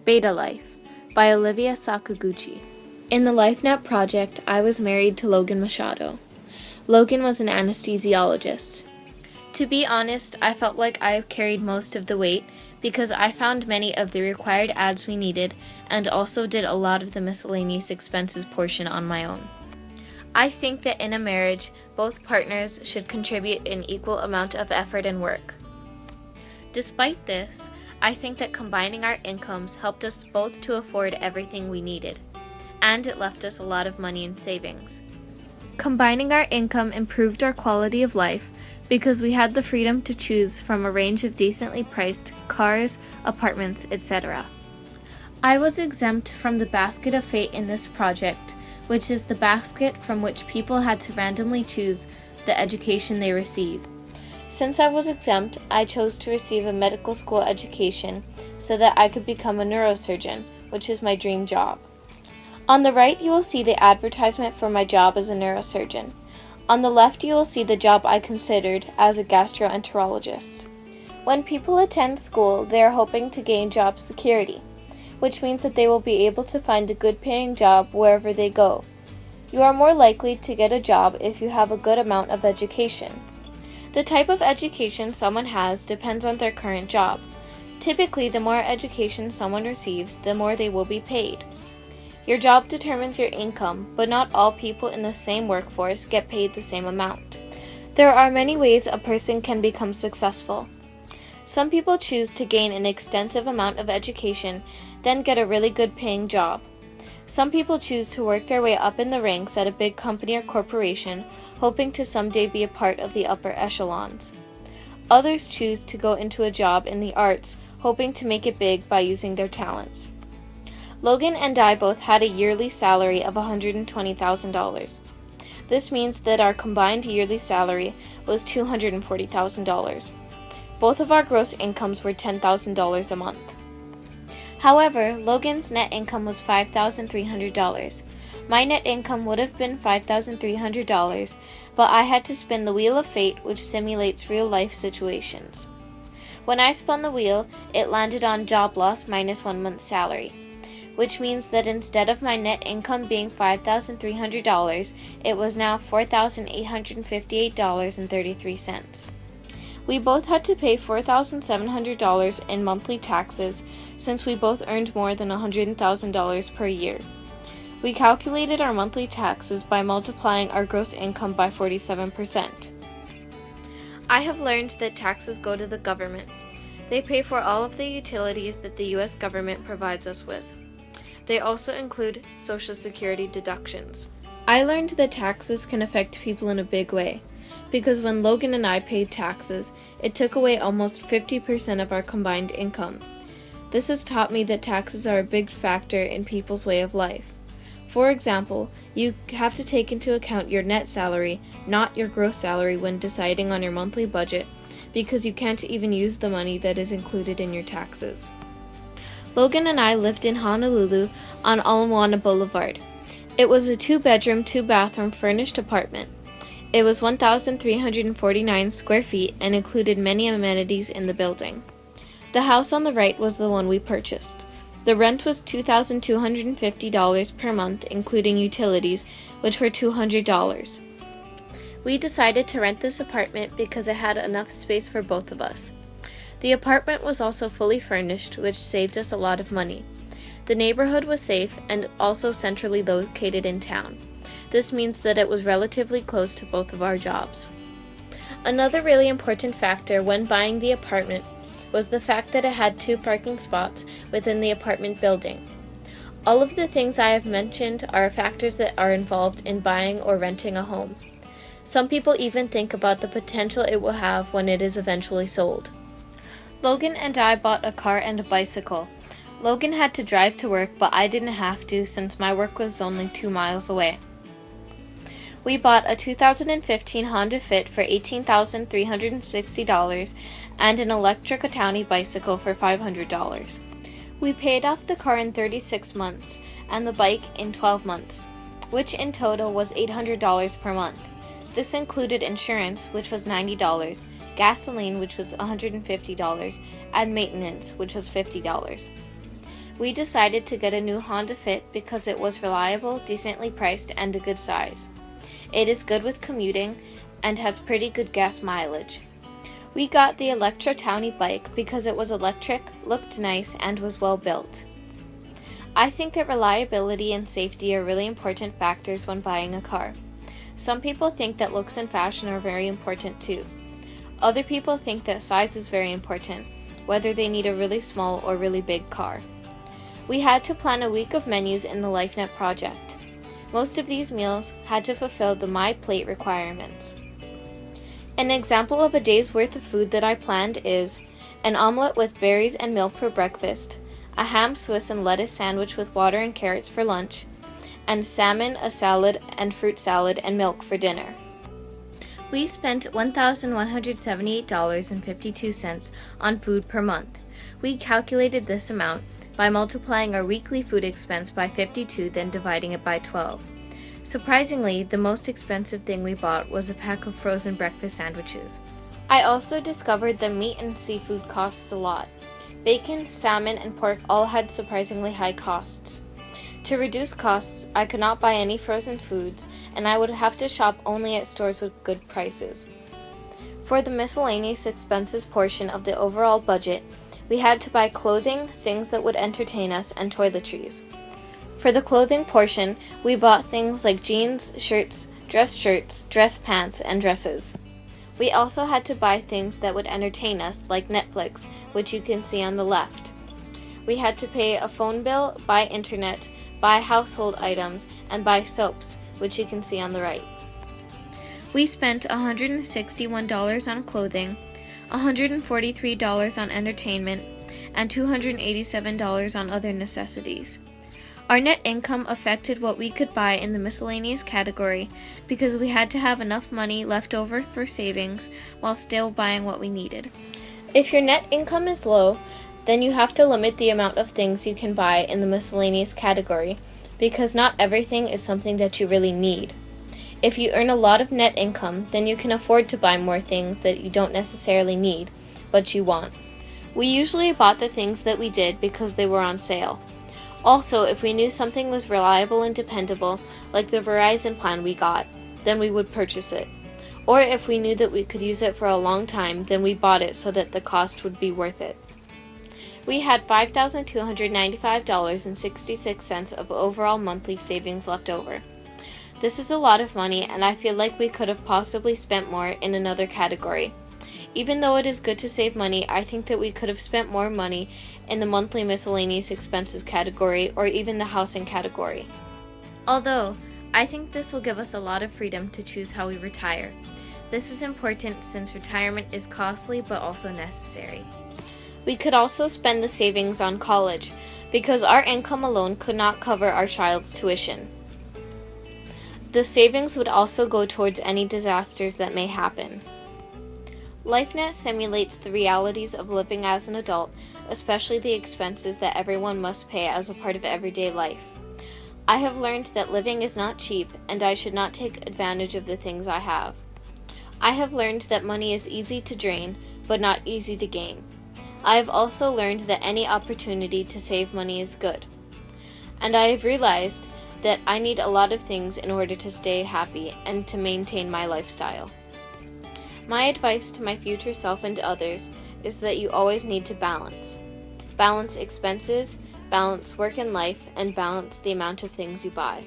Beta Life by Olivia Sakaguchi. In the LifeNet project, I was married to Logan Machado. Logan was an anesthesiologist. To be honest, I felt like I carried most of the weight because I found many of the required ads we needed and also did a lot of the miscellaneous expenses portion on my own. I think that in a marriage, both partners should contribute an equal amount of effort and work. Despite this, I think that combining our incomes helped us both to afford everything we needed, and it left us a lot of money in savings. Combining our income improved our quality of life because we had the freedom to choose from a range of decently priced cars, apartments, etc. I was exempt from the basket of fate in this project, which is the basket from which people had to randomly choose the education they receive. Since I was exempt, I chose to receive a medical school education so that I could become a neurosurgeon, which is my dream job. On the right, you will see the advertisement for my job as a neurosurgeon. On the left, you will see the job I considered as a gastroenterologist. When people attend school, they are hoping to gain job security, which means that they will be able to find a good-paying job wherever they go. You are more likely to get a job if you have a good amount of education. The type of education someone has depends on their current job. Typically, the more education someone receives, the more they will be paid. Your job determines your income, but not all people in the same workforce get paid the same amount. There are many ways a person can become successful. Some people choose to gain an extensive amount of education, then get a really good paying job. Some people choose to work their way up in the ranks at a big company or corporation, hoping to someday be a part of the upper echelons. Others choose to go into a job in the arts, hoping to make it big by using their talents. Logan and I both had a yearly salary of $120,000. This means that our combined yearly salary was $240,000. Both of our gross incomes were $10,000 a month. However, Logan's net income was $5,300. My net income would have been $5,300, but I had to spin the wheel of fate, which simulates real-life situations. When I spun the wheel, it landed on job loss minus 1 month's salary, which means that instead of my net income being $5,300, it was now $4,858.33. We both had to pay $4,700 in monthly taxes since we both earned more than $100,000 per year. We calculated our monthly taxes by multiplying our gross income by 47%. I have learned that taxes go to the government. They pay for all of the utilities that the U.S. government provides us with. They also include Social Security deductions. I learned that taxes can affect people in a big way, because when Logan and I paid taxes, it took away almost 50% of our combined income. This has taught me that taxes are a big factor in people's way of life. For example, you have to take into account your net salary, not your gross salary when deciding on your monthly budget, because you can't even use the money that is included in your taxes. Logan and I lived in Honolulu on Ala Moana Boulevard. It was a 2-bedroom, 2-bathroom furnished apartment. It was 1,349 square feet and included many amenities in the building. The house on the right was the one we purchased. The rent was $2,250 per month, including utilities, which were $200. We decided to rent this apartment because it had enough space for both of us. The apartment was also fully furnished, which saved us a lot of money. The neighborhood was safe and also centrally located in town. This means that it was relatively close to both of our jobs. Another really important factor when buying the apartment was the fact that it had 2 parking spots within the apartment building. All of the things I have mentioned are factors that are involved in buying or renting a home. Some people even think about the potential it will have when it is eventually sold. Logan and I bought a car and a bicycle. Logan had to drive to work, but I didn't have to since my work was only 2 miles away. We bought a 2015 Honda Fit for $18,360 and an electric Atani bicycle for $500. We paid off the car in 36 months and the bike in 12 months, which in total was $800 per month. This included insurance, which was $90, gasoline, which was $150, and maintenance, which was $50. We decided to get a new Honda Fit because it was reliable, decently priced, and a good size. It is good with commuting and has pretty good gas mileage. We got the Electra Townie bike because it was electric, looked nice, and was well built. I think that reliability and safety are really important factors when buying a car. Some people think that looks and fashion are very important too. Other people think that size is very important, whether they need a really small or really big car. We had to plan a week of menus in the LifeNet project. Most of these meals had to fulfill the My Plate requirements. An example of a day's worth of food that I planned is an omelette with berries and milk for breakfast, a ham Swiss and lettuce sandwich with water and carrots for lunch, and salmon, a salad, and fruit salad and milk for dinner. We spent $1,178.52 on food per month. We calculated this amount by multiplying our weekly food expense by 52, then dividing it by 12. Surprisingly, the most expensive thing we bought was a pack of frozen breakfast sandwiches. I also discovered that meat and seafood costs a lot. Bacon, salmon, and pork all had surprisingly high costs. To reduce costs, I could not buy any frozen foods, and I would have to shop only at stores with good prices. For the miscellaneous expenses portion of the overall budget, we had to buy clothing, things that would entertain us, and toiletries. For the clothing portion, we bought things like jeans, shirts, dress pants, and dresses. We also had to buy things that would entertain us, like Netflix, which you can see on the left. We had to pay a phone bill, buy internet, buy household items, and buy soaps, which you can see on the right. We spent $161 on clothing, $143 on entertainment, and $287 on other necessities. Our net income affected what we could buy in the miscellaneous category because we had to have enough money left over for savings while still buying what we needed. If your net income is low, then you have to limit the amount of things you can buy in the miscellaneous category because not everything is something that you really need. If you earn a lot of net income, then you can afford to buy more things that you don't necessarily need, but you want. We usually bought the things that we did because they were on sale. Also, if we knew something was reliable and dependable, like the Verizon plan we got, then we would purchase it. Or if we knew that we could use it for a long time, then we bought it so that the cost would be worth it. We had $5,295.66 of overall monthly savings left over. This is a lot of money, and I feel like we could have possibly spent more in another category. Even though it is good to save money, I think that we could have spent more money in the monthly miscellaneous expenses category or even the housing category. Although, I think this will give us a lot of freedom to choose how we retire. This is important since retirement is costly but also necessary. We could also spend the savings on college because our income alone could not cover our child's tuition. The savings would also go towards any disasters that may happen. LifeNet simulates the realities of living as an adult, especially the expenses that everyone must pay as a part of everyday life. I have learned that living is not cheap, and I should not take advantage of the things I have. I have learned that money is easy to drain, but not easy to gain. I have also learned that any opportunity to save money is good. And I have realized that I need a lot of things in order to stay happy and to maintain my lifestyle. My advice to my future self and to others is that you always need to balance. Balance expenses, balance work and life, and balance the amount of things you buy.